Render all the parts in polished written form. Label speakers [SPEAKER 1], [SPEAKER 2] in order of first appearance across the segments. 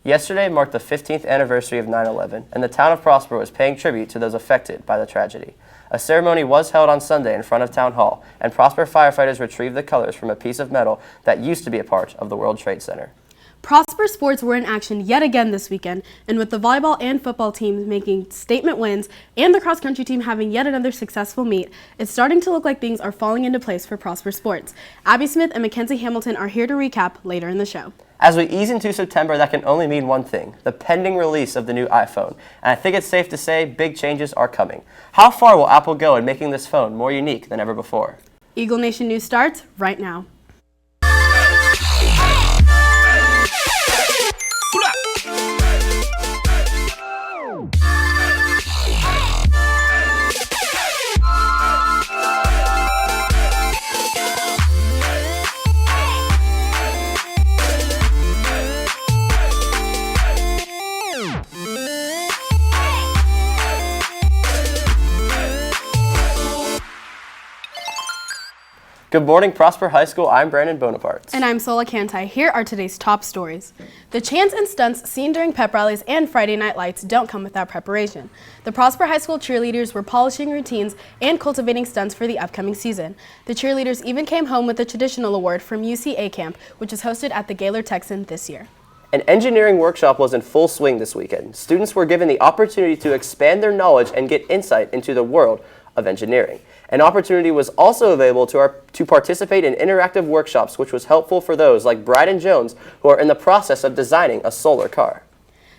[SPEAKER 1] Yesterday marked the 15th anniversary of 9/11, and the town of Prosper was paying tribute to those affected by the tragedy. A ceremony was held on Sunday in front of Town Hall, and Prosper firefighters retrieved the colors from a piece of metal that used to be a part of the World Trade Center.
[SPEAKER 2] Prosper sports were in action yet again this weekend, and with the volleyball and football teams making statement wins and the cross-country team having yet another successful meet, it's starting to look like things are falling into place for Prosper sports. Abby Smith and Mackenzie Hamilton are here to recap later in the show.
[SPEAKER 1] As we ease into September, that can only mean one thing, the pending release of the new iPhone. And I think it's safe to say big changes are coming. How far will Apple go in making this phone more unique than ever before?
[SPEAKER 2] Eagle Nation News starts right now.
[SPEAKER 1] Good morning, Prosper High School. I'm Brandon Bonaparte.
[SPEAKER 2] And I'm Sola Kantai. Here are today's top stories. The chants and stunts seen during pep rallies and Friday night lights don't come without preparation. The Prosper High School cheerleaders were polishing routines and cultivating stunts for the upcoming season. The cheerleaders even came home with the traditional award from UCA Camp, which is hosted at the Gaylord Texan this year.
[SPEAKER 1] An engineering workshop was in full swing this weekend. Students were given the opportunity to expand their knowledge and get insight into the world of engineering. An opportunity was also available to participate in interactive workshops, which was helpful for those like Bryden Jones who are in the process of designing a solar car.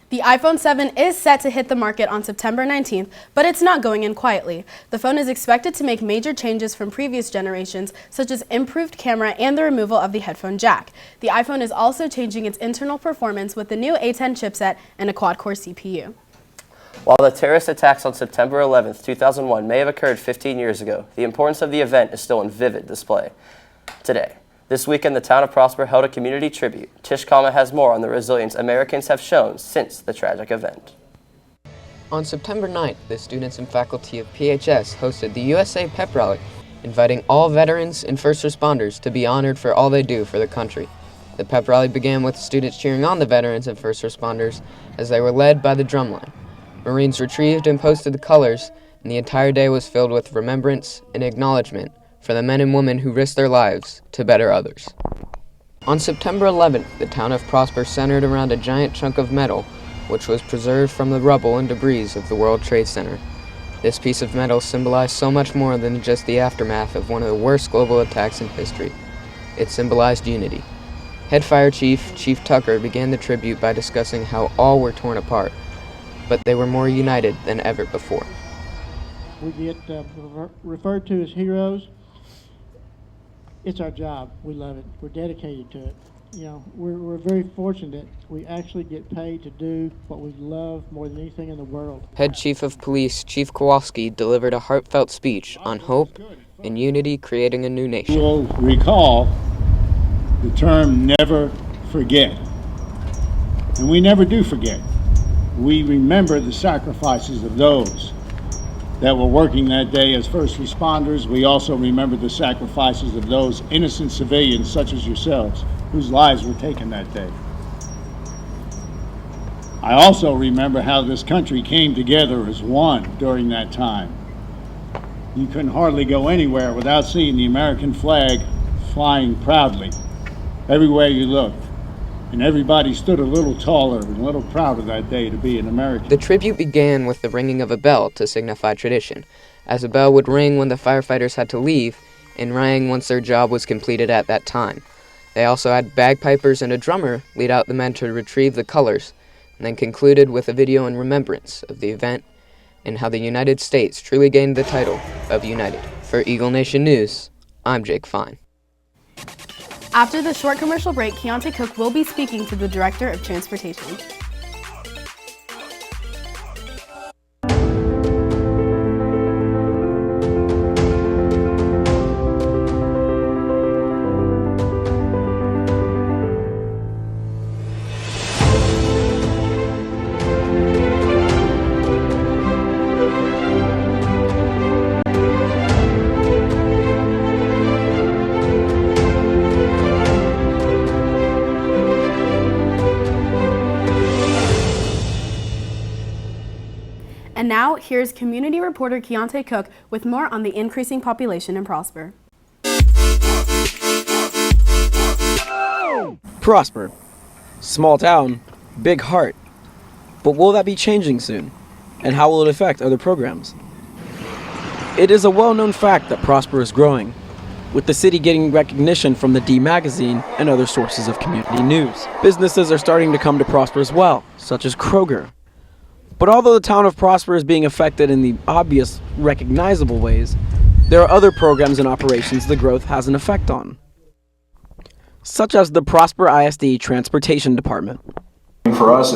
[SPEAKER 2] The iPhone 7 is set to hit the market on September 19th, but it's not going in quietly. The phone is expected to make major changes from previous generations, such as improved camera and the removal of the headphone jack. The iPhone is also changing its internal performance with the new A10 chipset and a quad-core CPU.
[SPEAKER 1] While the terrorist attacks on September 11, 2001 may have occurred 15 years ago, the importance of the event is still in vivid display today. This weekend, the town of Prosper held a community tribute. Tish Kama has more on the resilience Americans have shown since the tragic event.
[SPEAKER 3] On September 9th, the students and faculty of PHS hosted the USA Pep Rally, inviting all veterans and first responders to be honored for all they do for the country. The pep rally began with students cheering on the veterans and first responders as they were led by the drumline. Marines retrieved and posted the colors, and the entire day was filled with remembrance and acknowledgement for the men and women who risked their lives to better others. On September 11th, the town of Prosper centered around a giant chunk of metal, which was preserved from the rubble and debris of the World Trade Center. This piece of metal symbolized so much more than just the aftermath of one of the worst global attacks in history. It symbolized unity. Head Fire Chief Tucker began the tribute by discussing how all were torn apart, but they were more united than ever before.
[SPEAKER 4] We get referred to as heroes. It's our job. We love it. We're dedicated to it. You know, we're very fortunate. We actually get paid to do what we love more than anything in the world.
[SPEAKER 3] Head Chief of Police Chief Kowalski delivered a heartfelt speech on hope and unity creating a new nation.
[SPEAKER 5] You'll recall the term never forget. And we never do forget. We remember the sacrifices of those that were working that day as first responders. We also remember the sacrifices of those innocent civilians such as yourselves whose lives were taken that day. I also remember how this country came together as one during that time. You couldn't hardly go anywhere without seeing the American flag flying proudly everywhere you looked. And everybody stood a little taller and a little prouder that day to be an American.
[SPEAKER 3] The tribute began with the ringing of a bell to signify tradition, as a bell would ring when the firefighters had to leave and rang once their job was completed at that time. They also had bagpipers and a drummer lead out the men to retrieve the colors, and then concluded with a video in remembrance of the event and how the United States truly gained the title of United. For Eagle Nation News, I'm Jake Fine.
[SPEAKER 2] After the short commercial break, Keontae Cook will be speaking to the Director of Transportation. And now, here's community reporter Kantai Cook with more on the increasing population in Prosper.
[SPEAKER 6] Prosper. Small town, big heart. But will that be changing soon? And how will it affect other programs? It is a well-known fact that Prosper is growing, with the city getting recognition from the D magazine and other sources of community news. Businesses are starting to come to Prosper as well, such as Kroger. But although the town of Prosper is being affected in the obvious, recognizable ways, there are other programs and operations the growth has an effect on, such as the Prosper ISD Transportation Department.
[SPEAKER 7] For us,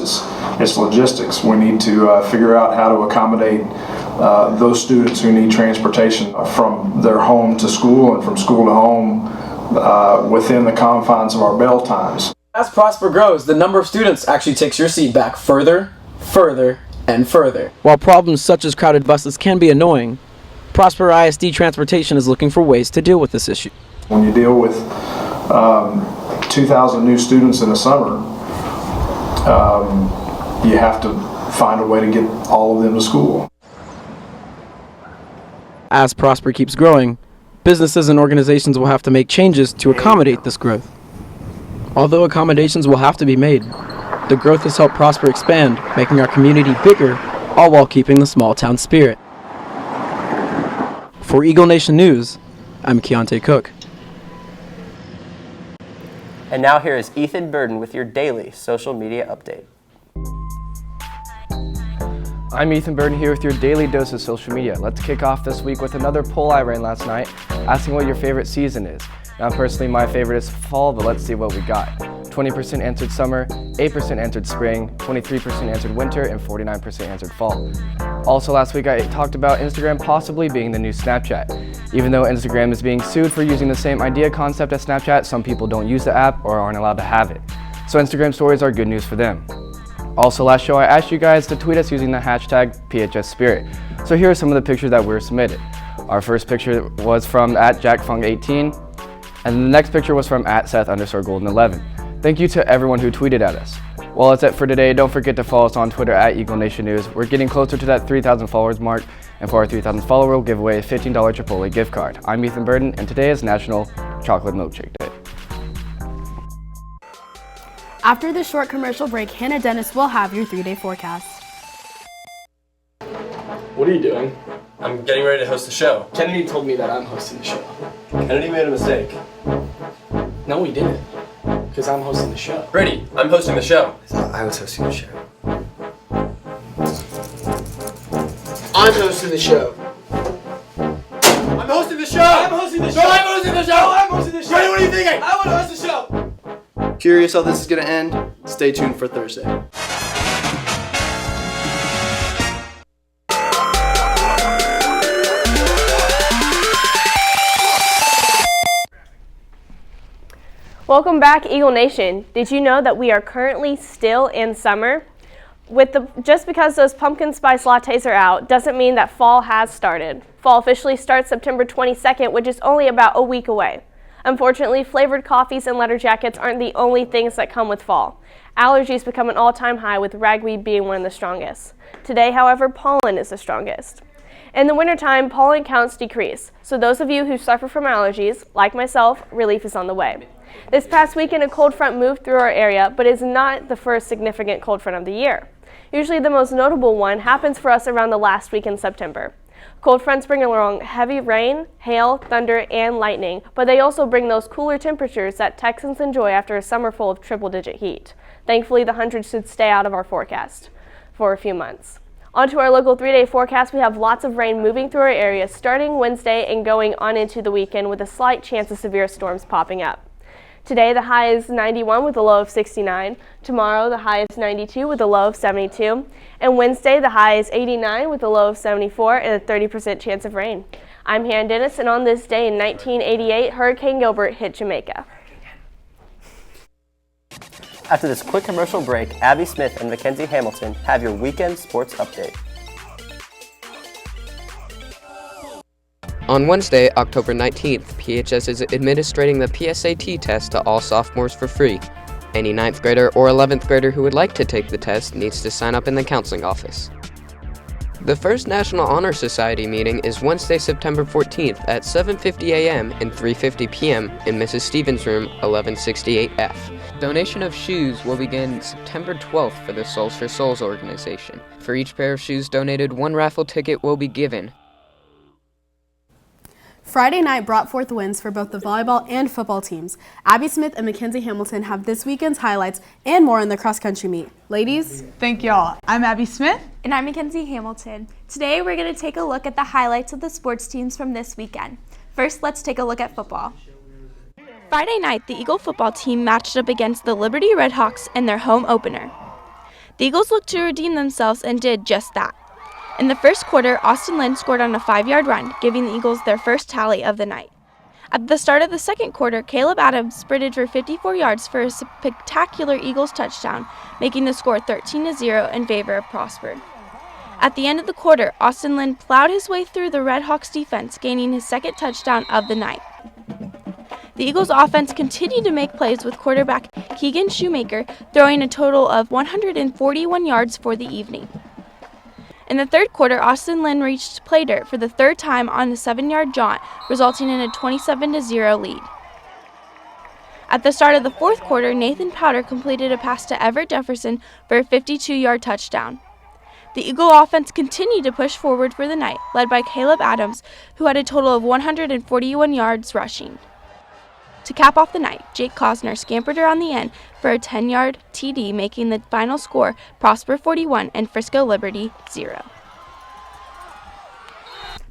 [SPEAKER 7] it's logistics. We need to figure out how to accommodate those students who need transportation from their home to school and from school to home within the confines of our bell times.
[SPEAKER 6] As Prosper grows, the number of students actually takes your seat back further, and further. While problems such as crowded buses can be annoying, Prosper ISD Transportation is looking for ways to deal with this issue.
[SPEAKER 7] When you deal with 2,000 new students in the summer, you have to find a way to get all of them to school.
[SPEAKER 6] As Prosper keeps growing, businesses and organizations will have to make changes to accommodate this growth. Although accommodations will have to be made, the growth has helped Prosper expand, making our community bigger, all while keeping the small town spirit. For Eagle Nation News, I'm Kantai Cook.
[SPEAKER 1] And now here is Ethan Burden with your daily social media update.
[SPEAKER 8] I'm Ethan Burden here with your daily dose of social media. Let's kick off this week with another poll I ran last night, asking what your favorite season is. Now personally my favorite is fall, but let's see what we got. 20% answered summer, 8% answered spring, 23% answered winter, and 49% answered fall. Also last week I talked about Instagram possibly being the new Snapchat. Even though Instagram is being sued for using the same idea concept as Snapchat, some people don't use the app or aren't allowed to have it. So Instagram stories are good news for them. Also last show I asked you guys to tweet us using the hashtag PHSSpirit. So here are some of the pictures that were submitted. Our first picture was from @JackFung18, and the next picture was from @Seth_Golden11. Thank you to everyone who tweeted at us. Well, that's it for today. Don't forget to follow us on Twitter @EagleNationNews. We're getting closer to that 3,000 followers mark, and for our 3,000th follower, we'll give away a $15 Chipotle gift card. I'm Ethan Burden, and today is National Chocolate Milkshake Day.
[SPEAKER 2] After this short commercial break, Hannah Dennis will have your 3-day forecast.
[SPEAKER 9] What are you doing?
[SPEAKER 1] I'm getting ready to host the show.
[SPEAKER 9] Kennedy told me that I'm hosting the show.
[SPEAKER 1] Kennedy made a mistake.
[SPEAKER 9] No, he didn't. Because I'm hosting the show.
[SPEAKER 1] Brady, I'm hosting the show.
[SPEAKER 10] I was hosting the show.
[SPEAKER 9] I'm hosting the show.
[SPEAKER 1] I'm hosting the show! I'm hosting the show! No, I'm hosting the show! I'm hosting the show! Brady, what are you thinking? I want to host the show!
[SPEAKER 9] Curious how this is going to end? Stay tuned for Thursday.
[SPEAKER 11] Welcome back, Eagle Nation. Did you know that we are currently still in summer? Just because those pumpkin spice lattes are out doesn't mean that fall has started. Fall officially starts September 22nd, which is only about a week away. Unfortunately, flavored coffees and leather jackets aren't the only things that come with fall. Allergies become an all-time high, with ragweed being one of the strongest. Today, however, pollen is the strongest. In the wintertime, pollen counts decrease, so those of you who suffer from allergies, like myself, relief is on the way. This past weekend, a cold front moved through our area, but is not the first significant cold front of the year. Usually the most notable one happens for us around the last week in September. Cold fronts bring along heavy rain, hail, thunder, and lightning, but they also bring those cooler temperatures that Texans enjoy after a summer full of triple-digit heat. Thankfully, the hundreds should stay out of our forecast for a few months. On to our local 3-day forecast, we have lots of rain moving through our area starting Wednesday and going on into the weekend, with a slight chance of severe storms popping up. Today, the high is 91 with a low of 69. Tomorrow, the high is 92 with a low of 72. And Wednesday, the high is 89 with a low of 74 and a 30% chance of rain. I'm Hannah Dennis, and on this day in 1988, Hurricane Gilbert hit Jamaica.
[SPEAKER 1] After this quick commercial break, Abby Smith and Mackenzie Hamilton have your weekend sports update.
[SPEAKER 3] On Wednesday, October 19th, PHS is administering the PSAT test to all sophomores for free. Any 9th grader or 11th grader who would like to take the test needs to sign up in the counseling office. The first National Honor Society meeting is Wednesday, September 14th at 7:50 a.m. and 3:50 p.m. in Mrs. Stevens' room, 1168F. Donation of shoes will begin September 12th for the Souls for Souls organization. For each pair of shoes donated, one raffle ticket will be given.
[SPEAKER 2] Friday night brought forth wins for both the volleyball and football teams. Abby Smith and Mackenzie Hamilton have this weekend's highlights and more in the cross-country meet. Ladies?
[SPEAKER 10] Thank y'all. I'm Abby Smith.
[SPEAKER 12] And I'm Mackenzie Hamilton. Today we're going to take a look at the highlights of the sports teams from this weekend. First, let's take a look at football. Friday night, the Eagle football team matched up against the Liberty Redhawks in their home opener. The Eagles looked to redeem themselves and did just that. In the first quarter, Austin Lynn scored on a 5-yard run, giving the Eagles their first tally of the night. At the start of the second quarter, Caleb Adams sprinted for 54 yards for a spectacular Eagles touchdown, making the score 13-0 in favor of Prosper. At the end of the quarter, Austin Lynn plowed his way through the Redhawks defense, gaining his second touchdown of the night. The Eagles offense continued to make plays with quarterback Keegan Shoemaker throwing a total of 141 yards for the evening. In the third quarter, Austin Lynn reached play dirt for the third time on a 7-yard jaunt, resulting in a 27-0 lead. At the start of the fourth quarter, Nathan Powder completed a pass to Everett Jefferson for a 52-yard touchdown. The Eagle offense continued to push forward for the night, led by Caleb Adams, who had a total of 141 yards rushing. To cap off the night, Jake Cosner scampered around the end for a 10-yard TD, making the final score Prosper 41 and Frisco Liberty 0.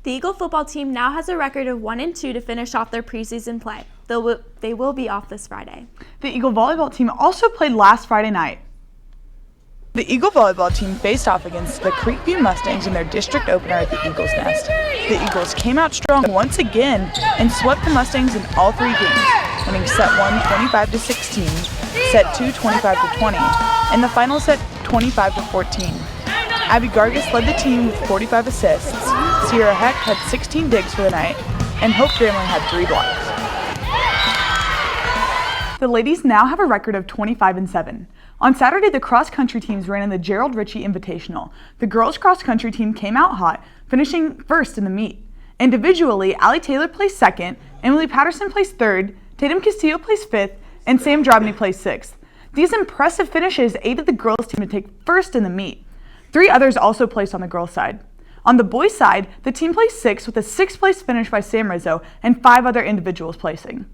[SPEAKER 12] The Eagle football team now has a record of 1-2 to finish off their preseason play. They will be off this Friday.
[SPEAKER 10] The Eagle volleyball team also played last Friday night. The Eagle volleyball team faced off against the Creekview Mustangs in their district opener at the Eagles Nest. The Eagles came out strong once again and swept the Mustangs in all 3 games, winning set 1 25-16, set 2 25-20, and the final set 25-14. Abby Gargis led the team with 45 assists. Sierra Heck had 16 digs for the night, and Hope Gramling had 3 blocks. The ladies now have a record of 25-7. On Saturday, the cross-country teams ran in the Gerald Ritchie Invitational. The girls' cross-country team came out hot, finishing first in the meet. Individually, Allie Taylor placed second, Emily Patterson placed third, Tatum Castillo placed fifth, and Sam Drobny placed sixth. These impressive finishes aided the girls' team to take first in the meet. 3 others also placed on the girls' side. On the boys' side, the team placed sixth with a 6th-place finish by Sam Rizzo and 5 other individuals placing.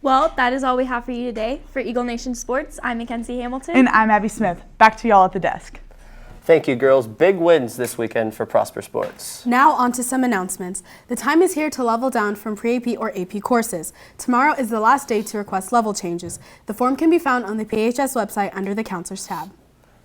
[SPEAKER 12] Well, that is all we have for you today. For Eagle Nation Sports, I'm Mackenzie Hamilton.
[SPEAKER 10] And I'm Abby Smith. Back to y'all at the desk.
[SPEAKER 1] Thank you, girls. Big wins this weekend for Prosper Sports.
[SPEAKER 2] Now on to some announcements. The time is here to level down from pre-AP or AP courses. Tomorrow is the last day to request level changes. The form can be found on the PHS website under the Counselors tab.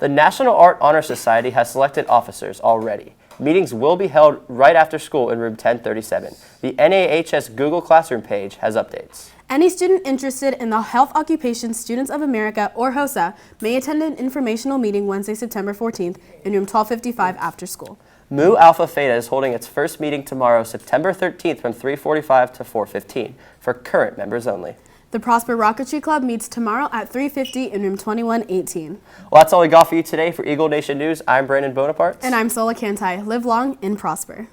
[SPEAKER 1] The National Art Honor Society has selected officers already. Meetings will be held right after school in room 1037. The NAHS Google Classroom page has updates.
[SPEAKER 2] Any student interested in the Health Occupations Students of America, or HOSA, may attend an informational meeting Wednesday, September 14th in room 1255 after school.
[SPEAKER 1] Mu Alpha Theta is holding its first meeting tomorrow, September 13th from 3:45 to 4:15 for current members only.
[SPEAKER 2] The Prosper Rocketry Club meets tomorrow at 3:50 in room 2118.
[SPEAKER 1] Well, that's all we got for you today. For Eagle Nation News, I'm Brandon Bonaparte.
[SPEAKER 2] And I'm Sola Kantai. Live long and prosper.